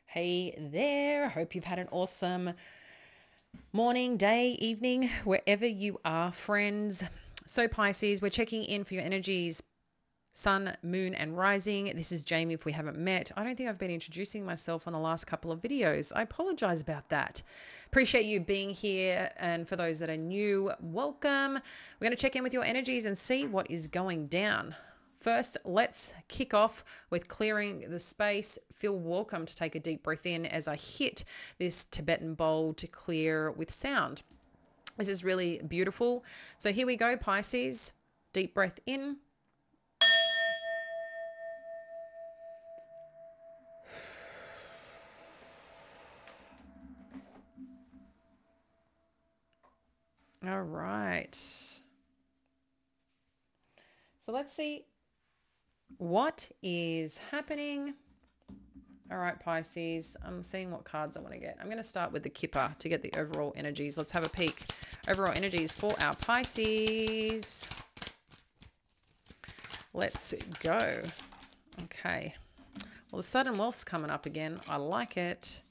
Hey there. Hope you've had an awesome morning, day, evening, wherever you are, friends. So, Pisces, we're checking in for your energies, sun, moon, and rising. This is Jamie if we haven't met. I don't think I've been introducing myself on the last couple of videos. I apologize about that. Appreciate you being here. And for those that are new, welcome. We're going to check in with your energies and see what is going down. First, let's kick off with clearing the space. Feel welcome to take a deep breath in as I hit this Tibetan bowl to clear with sound. This is really beautiful. So here we go, Pisces. Deep breath in. All right. So let's see what is happening. All right, Pisces, I'm seeing what cards I want to get. I'm going to start with the Kipper to get the overall energies. Let's have a peek. Overall energies for our Pisces. Let's go. Okay. Well, the sudden wealth's coming up again. I like it.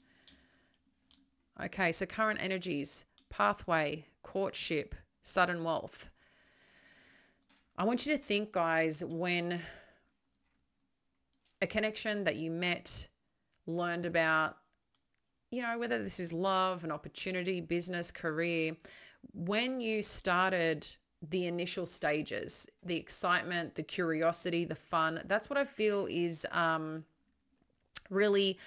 Okay, so current energies, pathway, courtship, sudden wealth. I want you to think, guys, when a connection that you met, learned about, you know, whether this is love, an opportunity, business, career, when you started the initial stages, the excitement, the curiosity, the fun, that's what I feel is really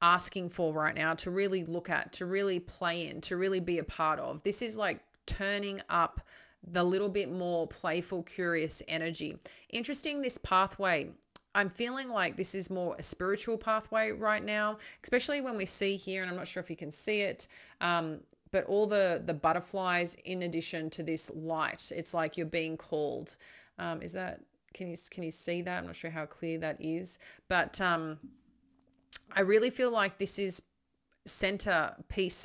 asking for right now, to really look at, to really play in, to really be a part of. This is like turning up the little bit more playful, curious energy. Interesting, this pathway. I'm feeling like this is more a spiritual pathway right now, especially when we see here, and I'm not sure if you can see it, but all the butterflies in addition to this light. It's like you're being called. Is that, can you see that? I'm not sure how clear that is, but I really feel like this is a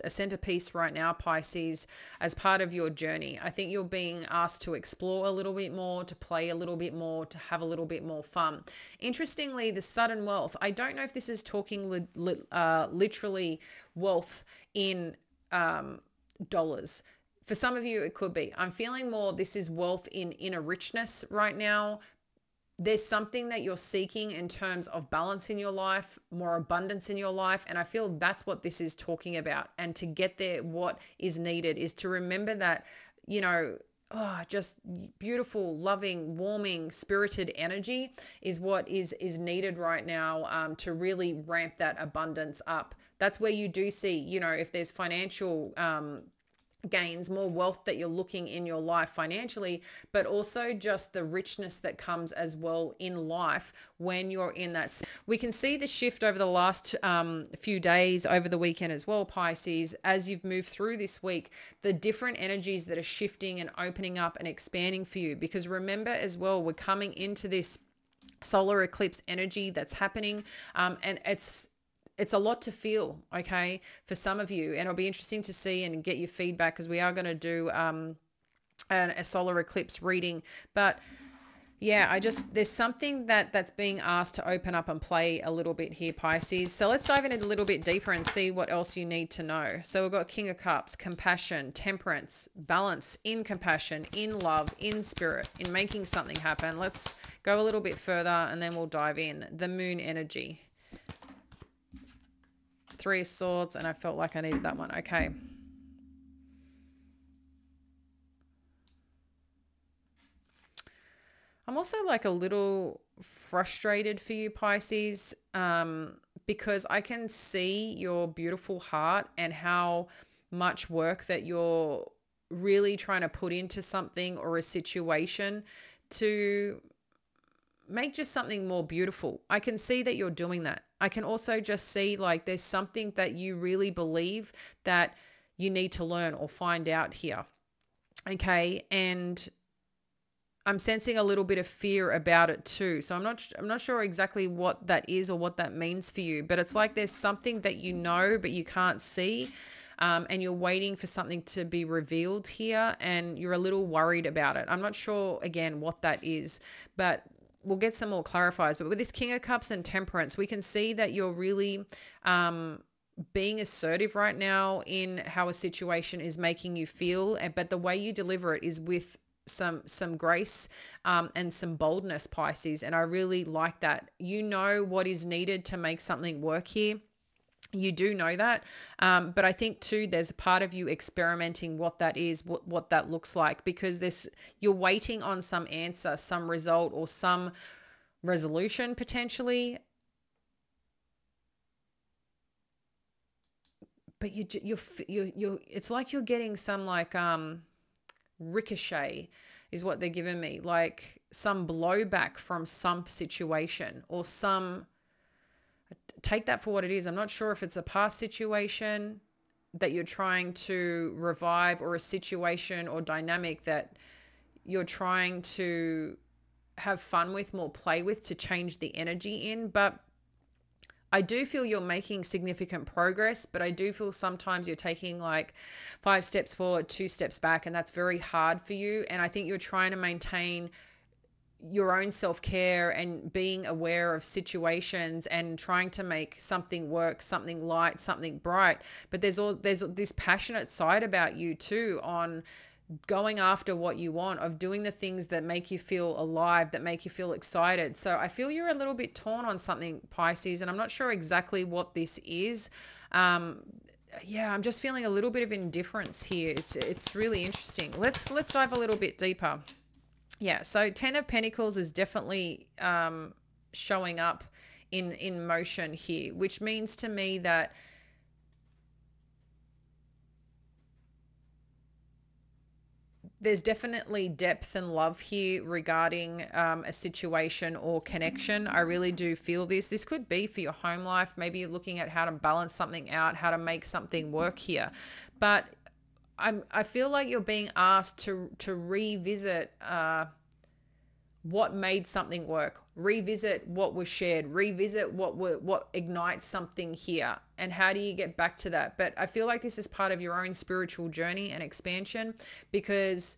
centerpiece right now, Pisces, as part of your journey. I think you're being asked to explore a little bit more, to play a little bit more, to have a little bit more fun. Interestingly, the sudden wealth, I don't know if this is talking literally wealth in dollars. For some of you, it could be. I'm feeling more this is wealth in inner richness right now. There's something that you're seeking in terms of balance in your life, more abundance in your life. And I feel that's what this is talking about. And to get there, what is needed is to remember that, you know, just beautiful, loving, warming, spirited energy is what is needed right now to really ramp that abundance up. That's where you do see, you know, if there's financial gains, more wealth that you're looking in your life financially, but also just the richness that comes as well in life when you're in that. We can see the shift over the last few days, over the weekend as well, Pisces, as you've moved through this week, the different energies that are shifting and opening up and expanding for you. Because remember as well, we're coming into this solar eclipse energy that's happening, and it's a lot to feel, okay, for some of you. And it'll be interesting to see and get your feedback, because we are going to do a solar eclipse reading. But yeah, there's something that's being asked to open up and play a little bit here, Pisces. So let's dive in a little bit deeper and see what else you need to know. So we've got King of Cups, compassion, temperance, balance in compassion, in love, in spirit, in making something happen. Let's go a little bit further and then we'll dive in. The moon energy. Three of Swords, and I felt like I needed that one. Okay. I'm also like a little frustrated for you, Pisces, because I can see your beautiful heart and how much work that you're really trying to put into something or a situation to make just something more beautiful. I can see that you're doing that. I can also just see like there's something that you really believe that you need to learn or find out here. Okay. And I'm sensing a little bit of fear about it too. So I'm not sure exactly what that is or what that means for you, but it's like there's something that you know, but you can't see. And you're waiting for something to be revealed here and you're a little worried about it. I'm not sure, again, what that is, but we'll get some more clarifiers, but with this King of Cups and Temperance, we can see that you're really being assertive right now in how a situation is making you feel, but the way you deliver it is with some grace and some boldness, Pisces, and I really like that. You know what is needed to make something work here. You do know that, but I think too there's a part of you experimenting what that is, what that looks like, because you're waiting on some answer, some result, or some resolution potentially, but you're it's like you're getting some like ricochet is what they're giving me, like some blowback from some situation or some, take that for what it is. I'm not sure if it's a past situation that you're trying to revive or a situation or dynamic that you're trying to have fun with, more play with, to change the energy in. But I do feel you're making significant progress, but I do feel sometimes you're taking like 5 steps forward, 2 steps back, and that's very hard for you. And I think you're trying to maintain your own self-care and being aware of situations and trying to make something work, something light, something bright. But there's this passionate side about you too, on going after what you want, of doing the things that make you feel alive, that make you feel excited. So I feel you're a little bit torn on something, Pisces, and I'm not sure exactly what this is. Yeah, I'm just feeling a little bit of indifference here. It's really interesting. Let's dive a little bit deeper. Yeah, so 10 of Pentacles is definitely showing up in motion here, which means to me that there's definitely depth and love here regarding a situation or connection. I really do feel this. This could be for your home life. Maybe you're looking at how to balance something out, how to make something work here. But I feel like you're being asked to revisit what made something work, revisit what was shared, revisit what ignites something here, and how do you get back to that. But I feel like this is part of your own spiritual journey and expansion, because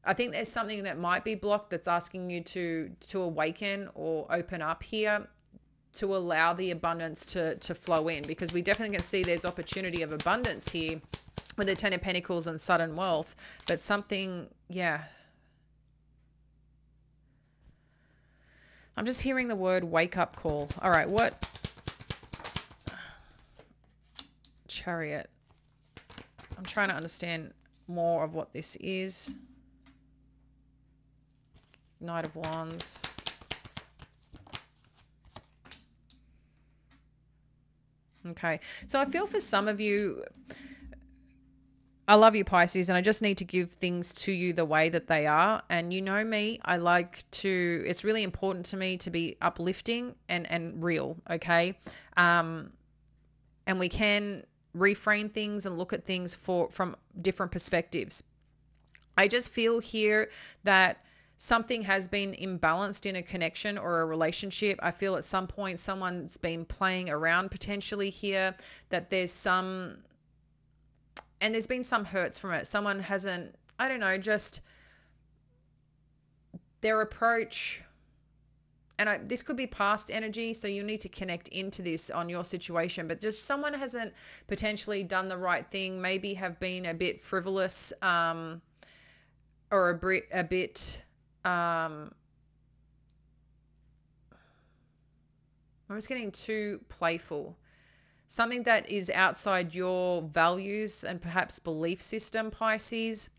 I think there's something that might be blocked that's asking you to awaken or open up here, to allow the abundance to flow in, because we definitely can see there's opportunity of abundance here with the 10 of Pentacles and sudden wealth, but something, yeah. I'm just hearing the word wake up call. All right, what? Chariot. I'm trying to understand more of what this is. Knight of Wands. Okay, so I feel for some of you, I love you, Pisces, and I just need to give things to you the way that they are. And you know me, I like to, it's really important to me to be uplifting and real, okay? And we can reframe things and look at things from different perspectives. I just feel here that something has been imbalanced in a connection or a relationship. I feel at some point someone's been playing around potentially here, that there's some... and there's been some hurts from it. Someone hasn't, I don't know, just their approach. And this could be past energy, so you need to connect into this on your situation. But just someone hasn't potentially done the right thing, maybe have been a bit frivolous or a bit I'm just getting too playful. Something that is outside your values and perhaps belief system, Pisces.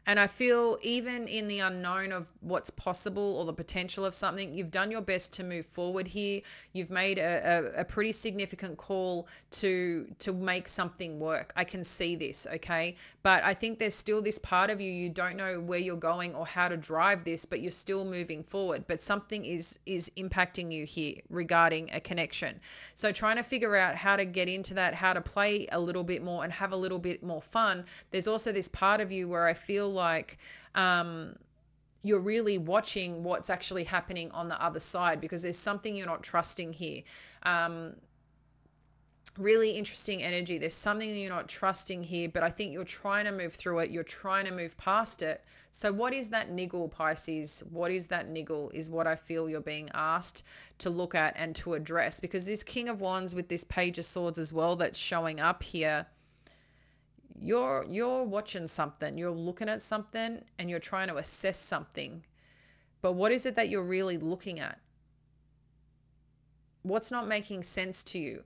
And I feel even in the unknown of what's possible or the potential of something, you've done your best to move forward here. You've made a pretty significant call to make something work. I can see this, okay? But I think there's still this part of you, you don't know where you're going or how to drive this, but you're still moving forward. But something is impacting you here regarding a connection. So trying to figure out how to get into that, how to play a little bit more and have a little bit more fun. There's also this part of you where I feel like you're really watching what's actually happening on the other side, because there's something you're not trusting here. Really interesting energy. There's something that you're not trusting here, but I think you're trying to move through it. You're trying to move past it. So what is that niggle, Pisces? What is that niggle is what I feel you're being asked to look at and to address, because this King of Wands with this Page of Swords as well that's showing up here, you're watching something, you're looking at something and you're trying to assess something. But what is it that you're really looking at? What's not making sense to you?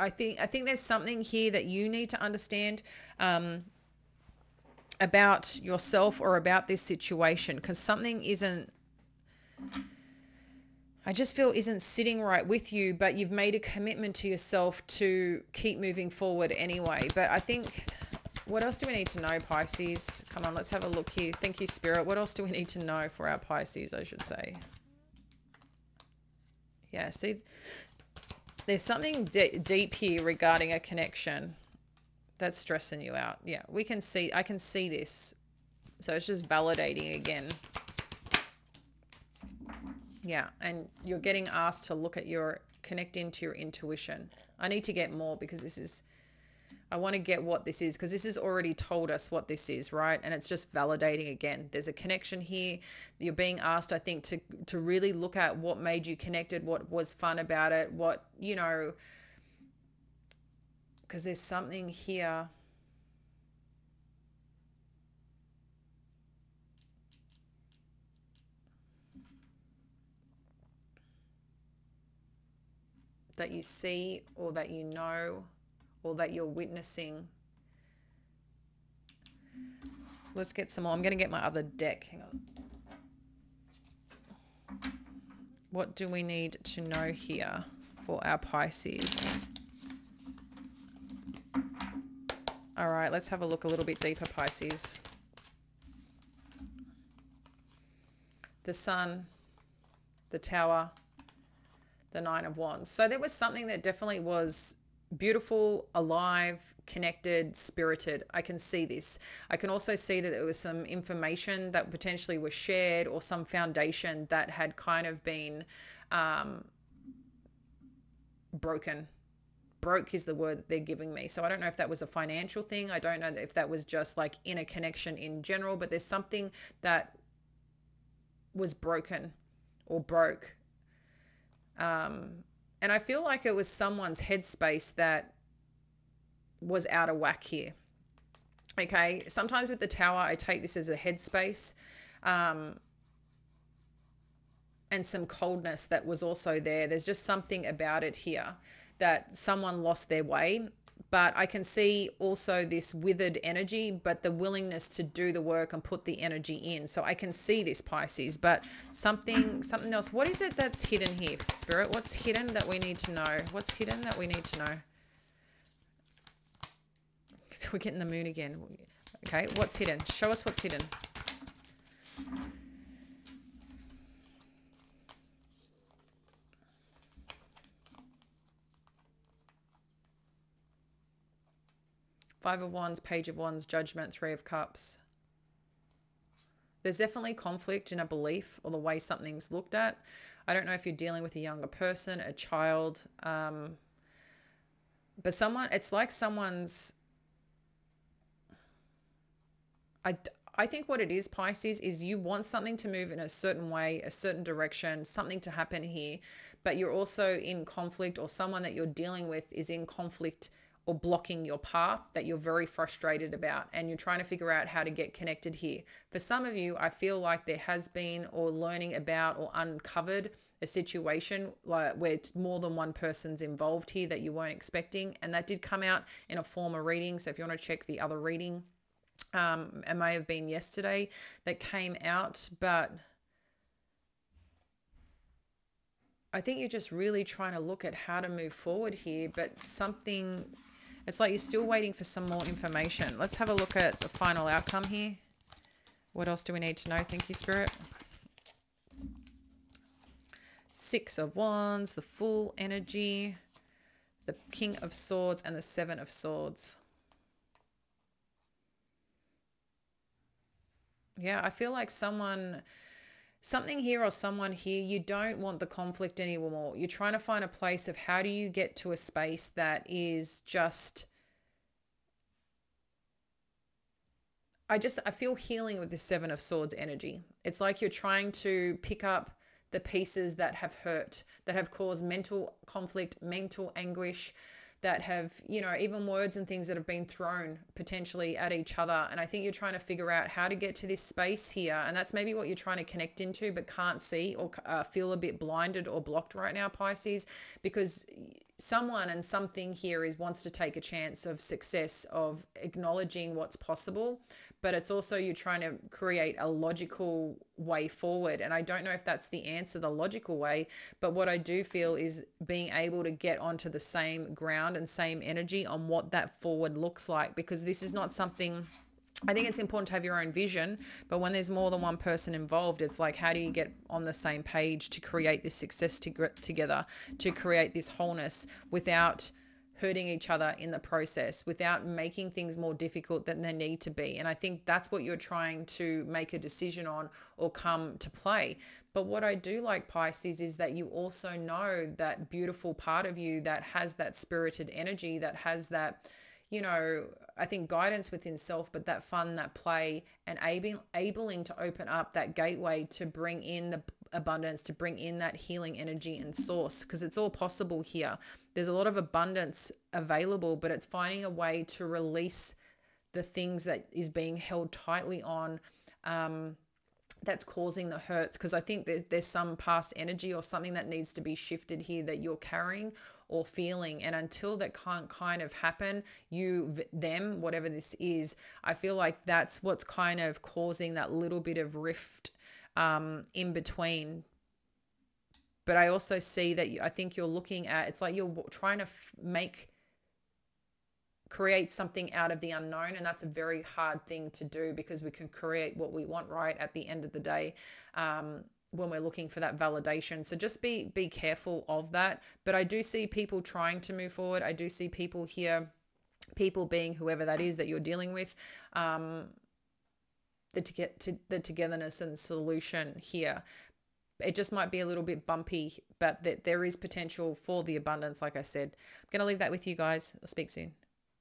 I think there's something here that you need to understand about yourself or about this situation, because something isn't, I just feel isn't sitting right with you, but you've made a commitment to yourself to keep moving forward anyway. But I think, what else do we need to know, Pisces? Come on, let's have a look here. Thank you, Spirit. What else do we need to know for our Pisces, I should say? Yeah, see, there's something deep here regarding a connection that's stressing you out. Yeah, we can see, I can see this. So it's just validating again. Yeah, and you're getting asked to look at your, connect into your intuition. I need to get more, because this is, I want to get what this is, because this has already told us what this is, right? And it's just validating again. There's a connection here. You're being asked, I think, to really look at what made you connected, what was fun about it, what, you know, because there's something here. That you see, or that you know, or that you're witnessing. Let's get some more. I'm going to get my other deck. Hang on. What do we need to know here for our Pisces? All right, let's have a look a little bit deeper, Pisces. The Sun, the Tower, the Nine of Wands. So there was something that definitely was beautiful, alive, connected, spirited. I can see this. I can also see that there was some information that potentially was shared, or some foundation that had kind of been broken. Broke is the word that they're giving me. So I don't know if that was a financial thing. I don't know if that was just like in a connection in general, but there's something that was broken or broke. And I feel like it was someone's headspace that was out of whack here. Okay. Sometimes with the Tower, I take this as a headspace, and some coldness that was also there. There's just something about it here that someone lost their way. But I can see also this withered energy, but the willingness to do the work and put the energy in. So I can see this, Pisces, but something else. What is it that's hidden here, Spirit? What's hidden that we need to know? What's hidden that we need to know? We're getting the Moon again. Okay, what's hidden? Show us what's hidden. Five of Wands, Page of Wands, Judgment, Three of Cups. There's definitely conflict in a belief or the way something's looked at. I don't know if you're dealing with a younger person, a child, but someone, it's like someone's, I think what it is, Pisces, is you want something to move in a certain way, a certain direction, something to happen here, but you're also in conflict, or someone that you're dealing with is in conflict or blocking your path that you're very frustrated about, and you're trying to figure out how to get connected here. For some of you, I feel like there has been, or learning about, or uncovered a situation like where more than one person's involved here that you weren't expecting, and that did come out in a former reading. So if you want to check the other reading, it may have been yesterday that came out, but I think you're just really trying to look at how to move forward here, but something, it's like you're still waiting for some more information. Let's have a look at the final outcome here. What else do we need to know? Thank you, Spirit. Six of Wands, the Fool energy, the King of Swords, and the Seven of Swords. Yeah, I feel like someone, something here or someone here, you don't want the conflict anymore. You're trying to find a place of how do you get to a space that is just, I feel healing with this Seven of Swords energy. It's like you're trying to pick up the pieces that have hurt, that have caused mental conflict, mental anguish, that have, you know, even words and things that have been thrown potentially at each other. And I think you're trying to figure out how to get to this space here. And that's maybe what you're trying to connect into, but can't see, or feel a bit blinded or blocked right now, Pisces, because someone and something here wants to take a chance of success, of acknowledging what's possible, but it's also you're trying to create a logical way forward. And I don't know if that's the answer, the logical way, but what I do feel is being able to get onto the same ground and same energy on what that forward looks like, because this is not something, I think it's important to have your own vision, but when there's more than one person involved, it's like, how do you get on the same page to create this success together, to create this wholeness without hurting each other in the process, without making things more difficult than they need to be. And I think that's what you're trying to make a decision on or come to play. But what I do like, Pisces, is that you also know that beautiful part of you that has that spirited energy, that has that, you know, I think guidance within self, but that fun, that play, and abling to open up that gateway to bring in the abundance, to bring in that healing energy and source, because it's all possible here. There's a lot of abundance available, but it's finding a way to release the things that is being held tightly on, that's causing the hurts. Because I think there's some past energy or something that needs to be shifted here that you're carrying or feeling. And until that can't kind of happen, them, whatever this is, I feel like that's what's kind of causing that little bit of rift in between. But I also see that I think you're looking at, it's like you're trying to create something out of the unknown. And that's a very hard thing to do, because we can create what we want, right, at the end of the day, when we're looking for that validation. So just be careful of that. But I do see people trying to move forward. I do see people here, people being whoever that is that you're dealing with, the togetherness and solution here. It just might be a little bit bumpy, but there is potential for the abundance. Like I said, I'm going to leave that with you guys. I'll speak soon.